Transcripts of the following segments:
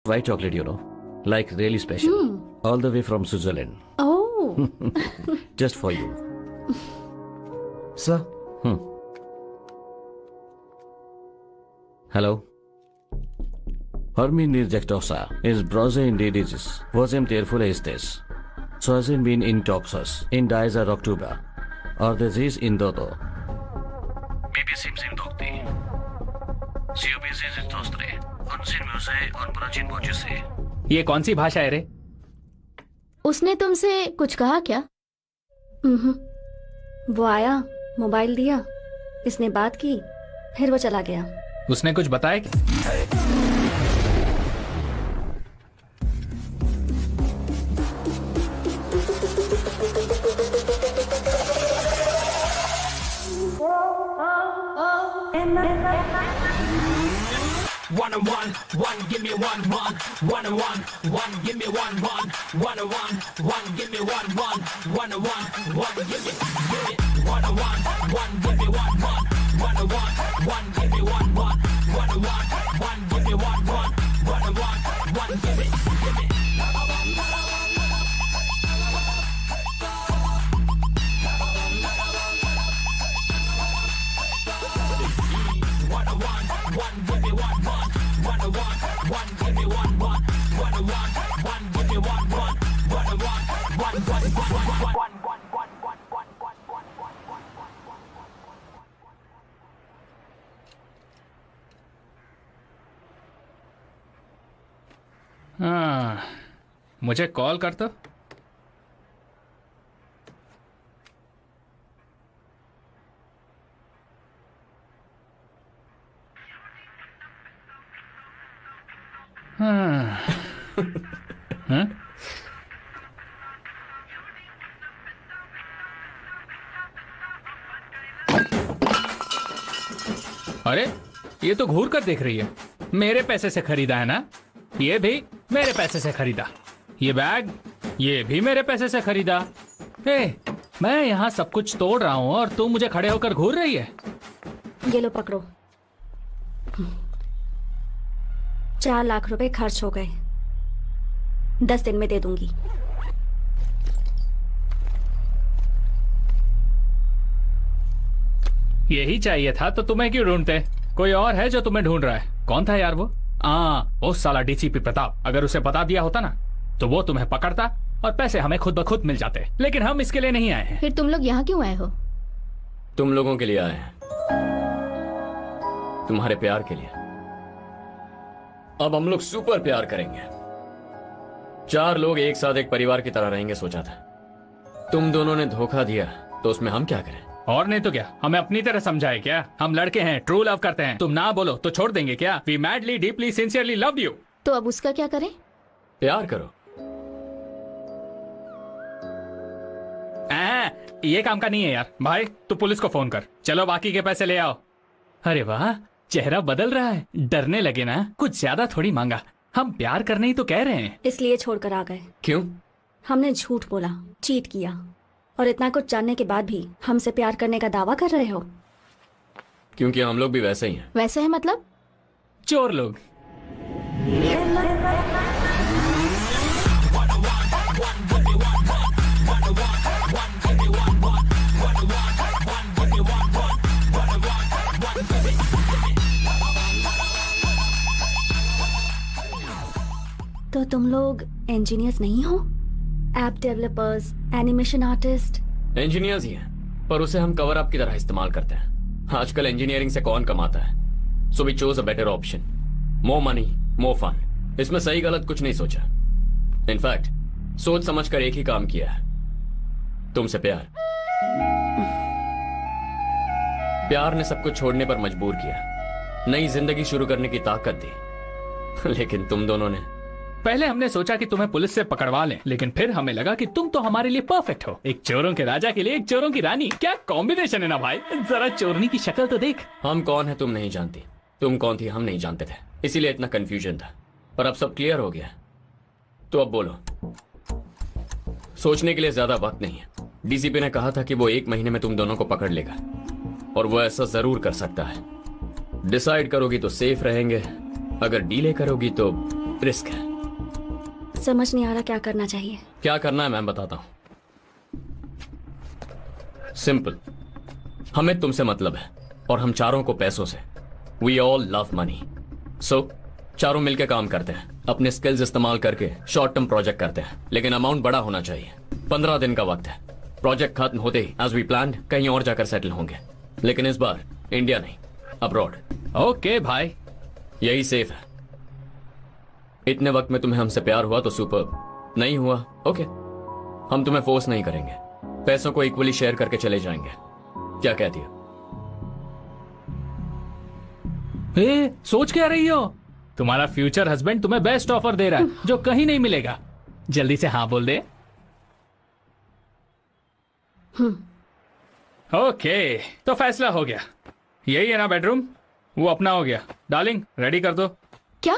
White chocolate, like really special. All the way from Switzerland. Oh. Just for you. Sir. Hello. Hermine Nirjectosa is brose indeed is. Vosem terfule istes. Soasin bin in toxus. In dies are October. Or the disease in dodo. Bibi sims in docti. Siobis in tostre. Unsin muse on prachin bochuse. ये कौन सी भाषा है रे? उसने तुमसे कुछ कहा क्या? वो आया, मोबाइल दिया, इसने बात की, फिर वो चला गया। उसने कुछ बताया क्या? One and one, give me one, one and one, give me one, one and one, give me one, one and one, give me, one and one, give me one, one and one, give me one, one and one, give me one, one and one, give me. हाँ, मुझे call कर तो। हाँ। हाँ? अरे ये तो घूर कर देख रही है। मेरे पैसे से खरीदा है ना? ये भी मेरे पैसे से खरीदा। ये बैग ये भी मेरे पैसे से खरीदा। मैं यहाँ सब कुछ तोड़ रहा हूँ और तू मुझे खड़े होकर घूर रही है। ये लो पकड़ो। 4 लाख रुपए खर्च हो गए। 10 दिन में दे दूंगी। यही चाहिए था तो तुम्हें क्यों ढूंढते? कोई और है जो तुम्हें ढूंढ रहा है? कौन था यार वो? वो साला डीसीपी प्रताप। अगर उसे बता दिया होता ना तो वो तुम्हें पकड़ता और पैसे हमें खुद ब खुद मिल जाते। लेकिन हम इसके लिए नहीं आए हैं। फिर तुम लोग यहाँ क्यों आए हो? तुम लोगों के लिए आए हैं, तुम्हारे प्यार के लिए। अब हम लोग सुपर प्यार करेंगे। 4 लोग एक साथ एक परिवार की तरह रहेंगे सोचा था। तुम दोनों ने धोखा दिया तो उसमें हम क्या करें? और नहीं तो क्या, हमें अपनी तरह समझाए क्या? हम लड़के हैं, ट्रू लव करते हैं। तुम ना बोलो तो छोड़ देंगे क्या? We madly deeply sincerely love you. तो अब उसका क्या करें? प्यार करो। ये काम का नहीं है यार। भाई तू पुलिस को फोन कर। चलो बाकी के पैसे ले आओ। अरे वाह, चेहरा बदल रहा है। डरने लगे ना? कुछ ज्यादा थोड़ी मांगा। हम प्यार करने ही तो कह रहे हैं। इसलिए छोड़कर आ गए। क्यों? हमने झूठ बोला, चीट किया, और इतना कुछ जानने के बाद भी हमसे प्यार करने का दावा कर रहे हो। क्योंकि हम लोग भी वैसे ही हैं। वैसे है मतलब? चोर लोग। तो तुम लोग इंजीनियर्स नहीं हो? App developers, animation artist? Engineers ही हैं, पर उसे हम कवर अप की तरह इस्तेमाल करते हैं। आजकल इंजीनियरिंग से कौन कमाता है? So we chose a better option. More money, more fun. इसमें सही गलत कुछ नहीं सोचा। इनफैक्ट सोच समझ कर एक ही काम किया है, तुमसे प्यार। प्यार ने सब कुछ छोड़ने पर मजबूर किया, नई जिंदगी शुरू करने की ताकत दी। लेकिन तुम दोनों ने। पहले हमने सोचा कि तुम्हें पुलिस से पकड़वा लें, लेकिन फिर हमें लगा कि तुम तो हमारे लिए परफेक्ट हो। एक चोरों के राजा के लिए एक चोरों की रानी। क्या कॉम्बिनेशन है ना भाई? जरा चोरनी की शक्ल तो देख। हम कौन है तुम नहीं जानती, तुम कौन थी हम नहीं जानते थे, इसीलिए इतना कंफ्यूजन था। पर अब सब क्लियर हो गया। तो अब बोलो। सोचने के लिए ज्यादा वक्त नहीं है। डीसीपी ने कहा था कि वो 1 महीने में तुम दोनों को पकड़ लेगा, और वो ऐसा जरूर कर सकता है। डिसाइड करोगी तो सेफ रहेंगे, अगर डीले करोगी तो रिस्क है। समझ नहीं आ रहा क्या करना चाहिए। क्या करना है मैम बताता हूं। सिंपल, हमें तुमसे मतलब है और हम चारों को पैसों से। We all love money. So चारों मिलकर काम करते हैं, अपने स्किल्स इस्तेमाल करके शॉर्ट टर्म प्रोजेक्ट करते हैं, लेकिन अमाउंट बड़ा होना चाहिए। 15 दिन का वक्त है। प्रोजेक्ट खत्म होते ही एज वी प्लान्ड कहीं और जाकर सेटल होंगे, लेकिन इस बार इंडिया नहीं, अब्रॉड। ओके भाई, यही सेफ है। इतने वक्त में तुम्हें हमसे प्यार हुआ तो सुपर, नहीं हुआ ओके, हम तुम्हें फोर्स नहीं करेंगे, पैसों को इक्वली शेयर करके चले जाएंगे। क्या कहती हो? सोच क्या रही हो? तुम्हारा फ्यूचर हस्बैंड तुम्हें बेस्ट ऑफर दे रहा है जो कहीं नहीं मिलेगा। जल्दी से हाँ बोल दे। ओके, तो फैसला हो गया। यही है ना बेडरूम? वो अपना हो गया। डार्लिंग रेडी कर दो। क्या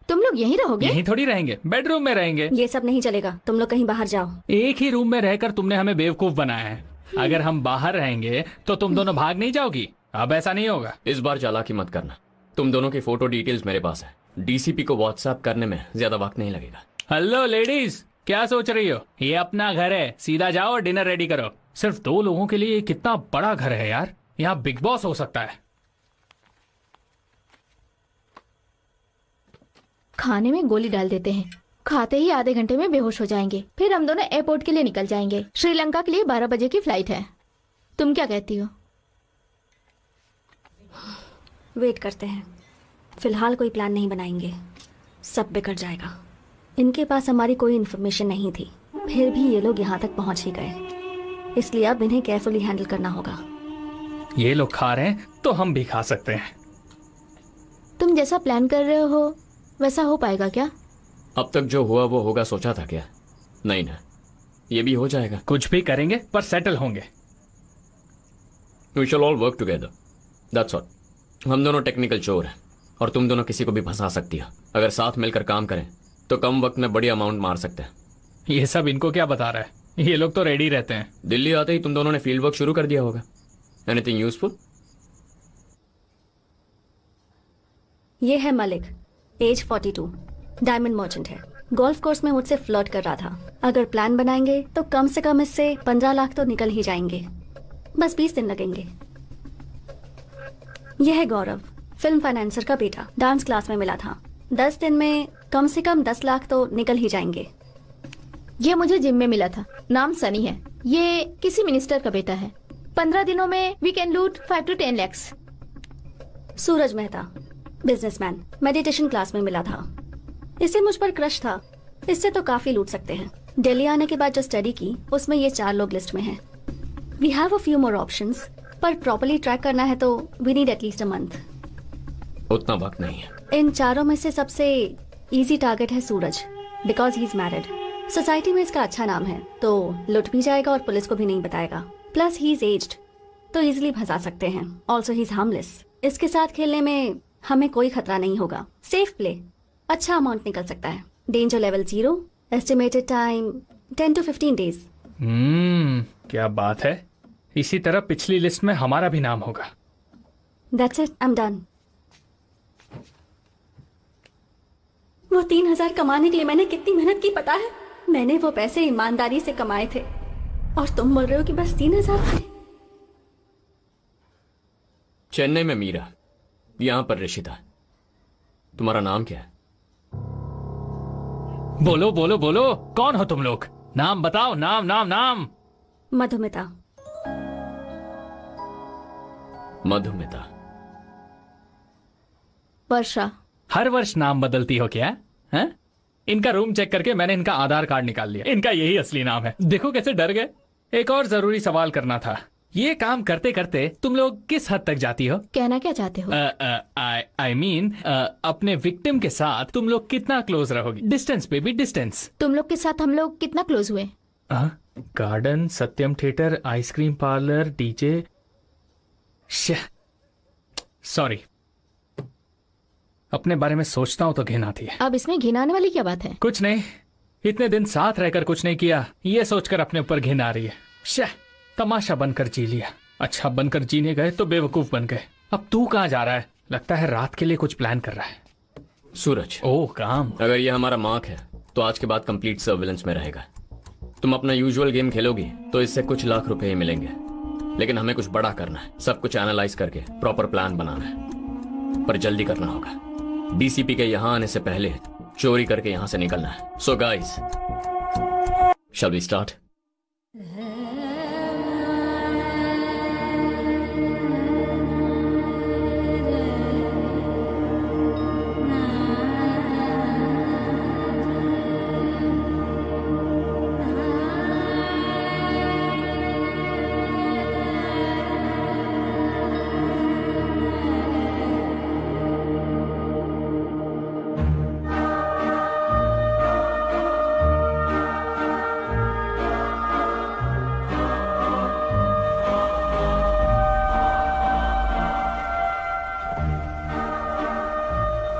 तुम लोग यहीं रहोगे? यहीं थोड़ी रहेंगे, बेडरूम में रहेंगे। ये सब नहीं चलेगा, तुम लोग कहीं बाहर जाओ। एक ही रूम में रहकर तुमने हमें बेवकूफ बनाया है। अगर हम बाहर रहेंगे तो तुम दोनों भाग नहीं जाओगी। अब ऐसा नहीं होगा। इस बार चालाकी मत करना। तुम दोनों की फोटो डिटेल्स मेरे पास है। डीसीपी को व्हाट्सएप करने में ज्यादा वक्त नहीं लगेगा। हेलो लेडीज, क्या सोच रही हो? ये अपना घर है, सीधा जाओ और डिनर रेडी करो। सिर्फ 2 लोगों के लिए कितना बड़ा घर है यार। यहाँ बिग बॉस हो सकता है। खाने में गोली डाल देते हैं, खाते ही आधे घंटे में बेहोश हो जाएंगे। फिर हम दोनों एयरपोर्ट के लिए निकल जाएंगे। श्रीलंका के लिए 12 बजे की फ्लाइट है। तुम क्या कहती हो? वेट करते हैं। फिलहाल कोई प्लान नहीं बनाएंगे, सब बिगड़ जाएगा। इनके पास हमारी कोई इन्फॉर्मेशन नहीं थी, फिर भी ये लोग यहाँ तक पहुँच ही गए, इसलिए अब इन्हें केयरफुली हैंडल करना होगा। ये लोग खा रहे हैं तो हम भी खा सकते हैं। तुम जैसा प्लान कर रहे हो वैसा हो पाएगा क्या? अब तक जो हुआ वो होगा सोचा था क्या? नहीं ना, ये भी हो जाएगा। कुछ भी करेंगे पर सेटल होंगे। We shall all work together, that's all. हम दोनों टेक्निकल चोर हैं और तुम दोनों किसी को भी फंसा सकती हो। अगर साथ मिलकर काम करें तो कम वक्त में बड़ी अमाउंट मार सकते हैं। ये सब इनको क्या बता रहा है? ये लोग तो रेडी रहते हैं। दिल्ली आते ही तुम दोनों ने फील्ड वर्क शुरू कर दिया होगा। Anything useful? ये है मलिक, एज 42, डायमंड मर्चेंट है। गोल्फ कोर्स में मुझसे फ्लर्ट कर रहा था। अगर प्लान बनाएंगे तो कम से कम इससे 15 लाख तो निकल ही जाएंगे। बस 20 दिन लगेंगे। यह है गौरव, फिल्म फाइनेंसर का बेटा, डांस क्लास में मिला था। 10 दिन में कम से कम 10 लाख तो निकल ही जाएंगे। ये मुझे जिम में मिला था, नाम सनी है। ये किसी मिनिस्टर का बेटा है। 15 दिनों में वी कैन लूट 5 to 10 lakhs। Suraj Mehta, businessman, meditation class में मिला था। इसे मुझ पर क्रश था, इससे तो काफी लूट सकते हैं। दिल्ली आने के बाद जो स्टडी की उसमें ये 4 लोग लिस्ट में हैं। We have a few more options, पर प्रॉपर्ली ट्रैक करना है तो we need at least a month. उतना वक्त नहीं है। इन चारों में से सबसे इजी टारगेट है Suraj, because he is married. Society में इसका अच्छा नाम है, तो लुट भी जाएगा और पुलिस को भी नहीं बताएगा। प्लस ही इज एज्ड, तो इजीली फंसा सकते हैं। Also he is harmless. इसके साथ खेलने में हमें कोई खतरा नहीं होगा। सेफ प्ले, अच्छा अमाउंट निकल सकता है। Danger level 0, estimated time 10 to 15 days। क्या बात है। इसी तरह पिछली लिस्ट में हमारा भी नाम होगा। That's it, I'm done। वो 3,000 कमाने के लिए मैंने कितनी मेहनत की पता है? मैंने वो पैसे ईमानदारी से कमाए थे और तुम बोल रहे हो कि बस 3,000 थे। चेन्नई में मीरा, यहां पर ऋषिता। तुम्हारा नाम क्या है? बोलो बोलो बोलो, कौन हो तुम लोग? नाम बताओ, नाम नाम नाम। मधुमिता। मधुमिता। वर्षा। हर वर्ष नाम बदलती हो क्या? हैं? इनका रूम चेक करके मैंने इनका आधार कार्ड निकाल लिया। इनका यही असली नाम है। देखो कैसे डर गए। एक और जरूरी सवाल करना था। ये काम करते करते तुम लोग किस हद तक जाती हो? कहना क्या चाहते हो? आई मीन अपने विक्टिम के साथ तुम लोग कितना क्लोज रहोगी? डिस्टेंस पे भी डिस्टेंस। तुम लोग के साथ हम लोग कितना क्लोज हुए? Garden, Satyam theatre, ice cream parlour, DJ. Sorry, अपने बारे में सोचता हूं तो घिन आती है। अब इसमें घिनाने वाली क्या बात है? कुछ नहीं, इतने दिन साथ रहकर कुछ नहीं किया, ये सोचकर अपने ऊपर घिन आ रही है। तमाशा बनकर जी लिया। अच्छा बनकर जीने गए तो बेवकूफ बन गए। अब तू कहाँ जा रहा है? लगता है रात के लिए कुछ प्लान कर रहा है। सूरज, ओह काम। अगर ये हमारा मार्क है तो आज के बाद कंप्लीट सर्विलेंस में रहेगा। तुम अपना यूजुअल गेम खेलोगी तो इससे कुछ लाख रुपए ही मिलेंगे, लेकिन हमें कुछ बड़ा करना है। सब कुछ एनालाइज करके प्रॉपर प्लान बनाना है, पर जल्दी करना होगा। डीसीपी के यहाँ आने से पहले चोरी करके यहाँ से निकलना है। So guys, shall we start?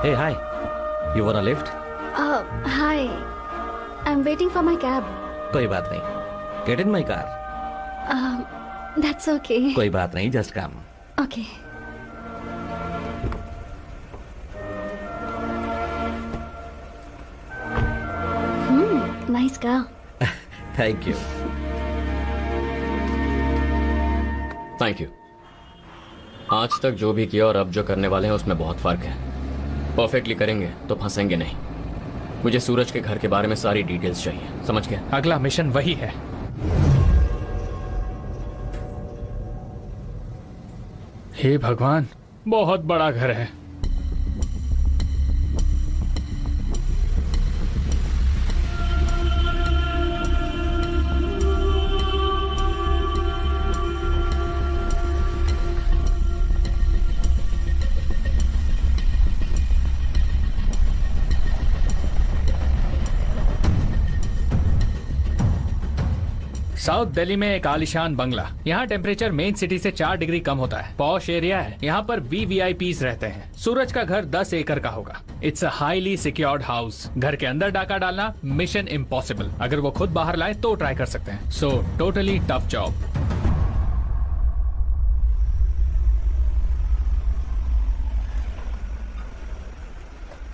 Hey, hi. You want a lift? Hi. I'm waiting for my cab. कोई बात नहीं. Get in my car. That's okay. कोई बात नहीं, just come. Okay. Nice car. Thank you. Thank you. आज तक जो भी किया और अब जो करने वाले हैं उसमें बहुत फर्क है। परफेक्टली करेंगे तो फंसेंगे नहीं। मुझे सूरज के घर के बारे में सारी डिटेल्स चाहिए, समझ गया? अगला मिशन वही है। हे भगवान, बहुत बड़ा घर है। साउथ दिल्ली में एक आलिशान बंगला। यहाँ टेम्परेचर मेन सिटी से 4 डिग्री कम होता है। पॉश एरिया है। यहाँ पर VVIPs रहते हैं। सूरज का घर 10 एकड़ का होगा। It's a highly secured house. घर के अंदर डाका डालना मिशन इम्पॉसिबल। अगर वो खुद बाहर लाए तो ट्राई कर सकते हैं। So totally tough job.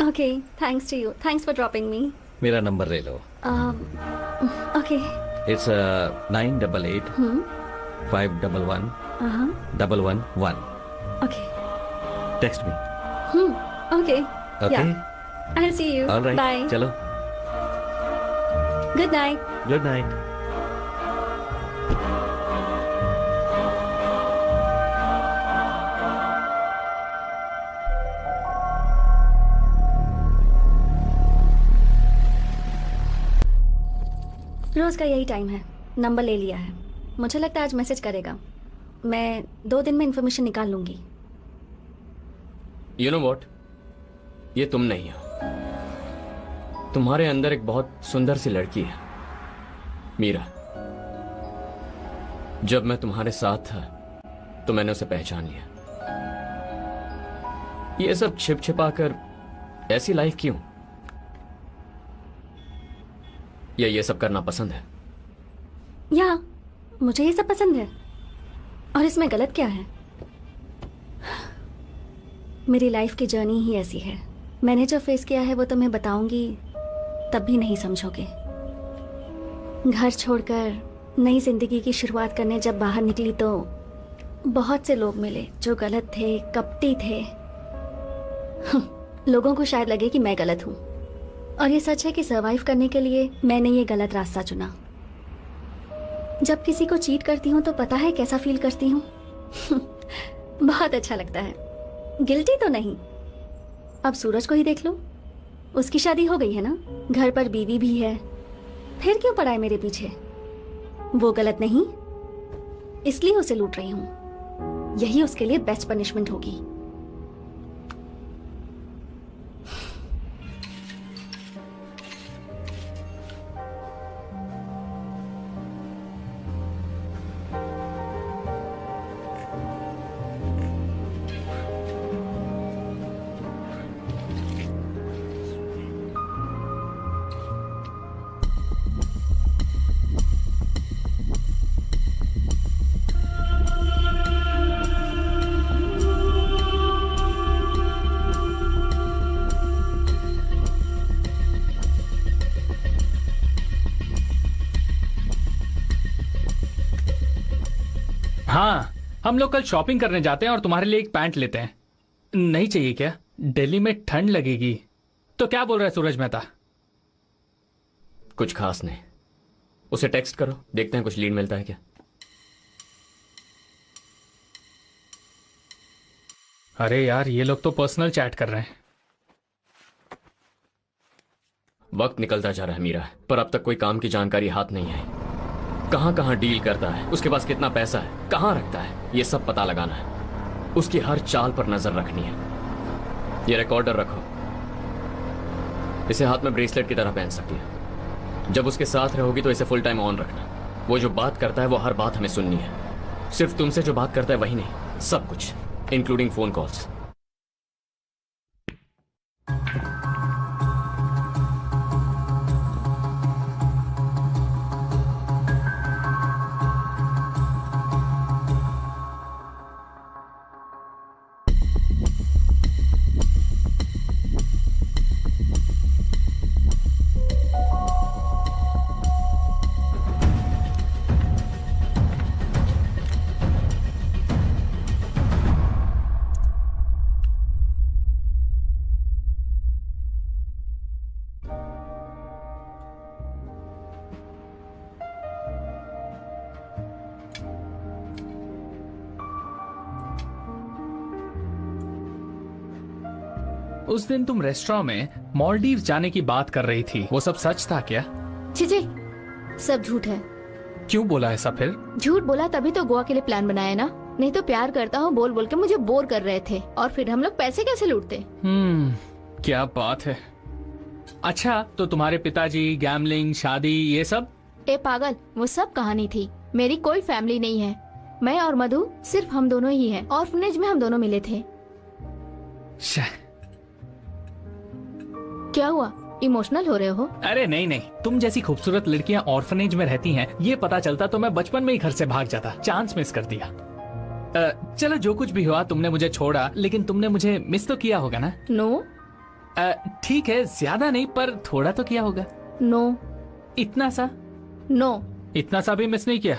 Okay, thanks to you. Thanks for dropping me. मेरा नंबर ले लो. Okay. It's 988 511 111. Okay. Text me. Okay. Okay. Yeah. I'll see you. All right. Bye. चलो. Good night. Good night. रोज का यही time है। Number ले लिया है। मुझे लगता है आज मैसेज करेगा। मैं 2 दिन में इन्फॉर्मेशन निकाल लूंगी। You know what? ये तुम नहीं हो। तुम्हारे अंदर एक बहुत सुंदर सी लड़की है, मीरा। जब मैं तुम्हारे साथ था तो मैंने उसे पहचान लिया। ये सब छिप छिपा कर ऐसी लाइफ क्यों? या ये सब करना पसंद है? या मुझे ये सब पसंद है। और इसमें गलत क्या है? मेरी लाइफ की जर्नी ही ऐसी है। मैंने जो फेस किया है वो तुम्हें बताऊंगी तब भी नहीं समझोगे। घर छोड़कर नई जिंदगी की शुरुआत करने जब बाहर निकली तो बहुत से लोग मिले जो गलत थे, कपटी थे। लोगों को शायद लगे कि मैं गलत हूं, और ये सच है कि सरवाइव करने के लिए मैंने ये गलत रास्ता चुना। जब किसी को चीट करती हूँ तो पता है कैसा फील करती हूँ? बहुत अच्छा लगता है। गिल्टी तो नहीं। अब सूरज को ही देख लो, उसकी शादी हो गई है ना, घर पर बीवी भी है, फिर क्यों पड़ा है मेरे पीछे? वो गलत नहीं, इसलिए उसे लूट रही हूँ। यही उसके लिए बेस्ट पनिशमेंट होगी। हाँ, हम लोग कल शॉपिंग करने जाते हैं और तुम्हारे लिए एक पैंट लेते हैं। नहीं चाहिए क्या? दिल्ली में ठंड लगेगी। तो क्या बोल रहा है सूरज मेहता? कुछ खास नहीं। उसे टेक्स्ट करो, देखते हैं कुछ लीड मिलता है क्या। अरे यार, ये लोग तो पर्सनल चैट कर रहे हैं। वक्त निकलता जा रहा है मीरा, पर अब तक कोई काम की जानकारी हाथ नहीं आई। कहां कहां डील करता है, उसके पास कितना पैसा है, कहां रखता है, ये सब पता लगाना है। उसकी हर चाल पर नजर रखनी है। ये रिकॉर्डर रखो, इसे हाथ में ब्रेसलेट की तरह पहन सकती है। जब उसके साथ रहोगी तो इसे फुल टाइम ऑन रखना। वो जो बात करता है वो हर बात हमें सुननी है। सिर्फ तुमसे जो बात करता है वही नहीं, सब कुछ, इंक्लूडिंग फोन कॉल्स। उस दिन तुम रेस्टोरेंट में मालदीव जाने की बात कर रही थी, वो सब सच था क्या? छीछे, सब झूठ है। क्यों बोला ऐसा फिर? झूठ बोला तभी तो गोवा के लिए प्लान बनाया ना। नहीं तो प्यार करता हूँ बोल बोल के मुझे बोर कर रहे थे, और फिर हम लोग पैसे कैसे लूटते। क्या बात है। अच्छा, तो तुम्हारे पिताजी, गैमलिंग, शादी, ये सब? ए पागल, वो सब कहानी थी। मेरी कोई फैमिली नहीं है। मैं और मधु सिर्फ हम दोनों ही हैं। ऑर्फनेज में हम दोनों मिले थे। क्या हुआ, इमोशनल हो रहे हो? अरे नहीं नहीं, तुम जैसी खूबसूरत लड़कियां ऑर्फनेज में रहती हैं, ये पता चलता तो मैं बचपन में ही घर से भाग जाता। चांस मिस कर दिया। चलो, जो कुछ भी हुआ, तुमने मुझे छोड़ा, लेकिन तुमने मुझे मिस तो किया होगा ना? नो। ठीक है, ज्यादा नहीं, पर थोड़ा तो किया होगा। नो। इतना सा? नो। इतना सा भी मिस नहीं किया?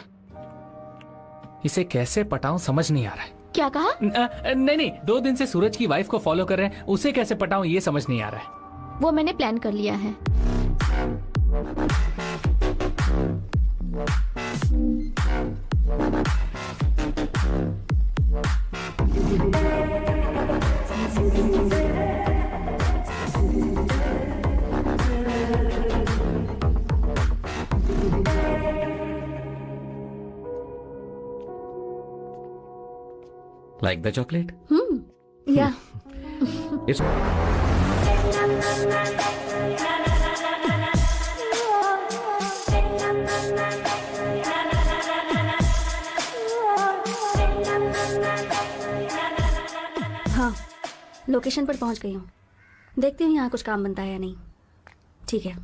इसे कैसे पटाऊं समझ नहीं आ रहा है। क्या कहा? नहीं नहीं, 2 दिन से सूरज की वाइफ को फॉलो कर रहे हैं, उसे कैसे पटाऊं ये समझ नहीं आ रहा है। वो मैंने प्लान कर लिया है। Like the chocolate? या It's हाँ, लोकेशन पर पहुंच गई हूँ। देखती हूँ यहाँ कुछ काम बनता है या नहीं। ठीक है।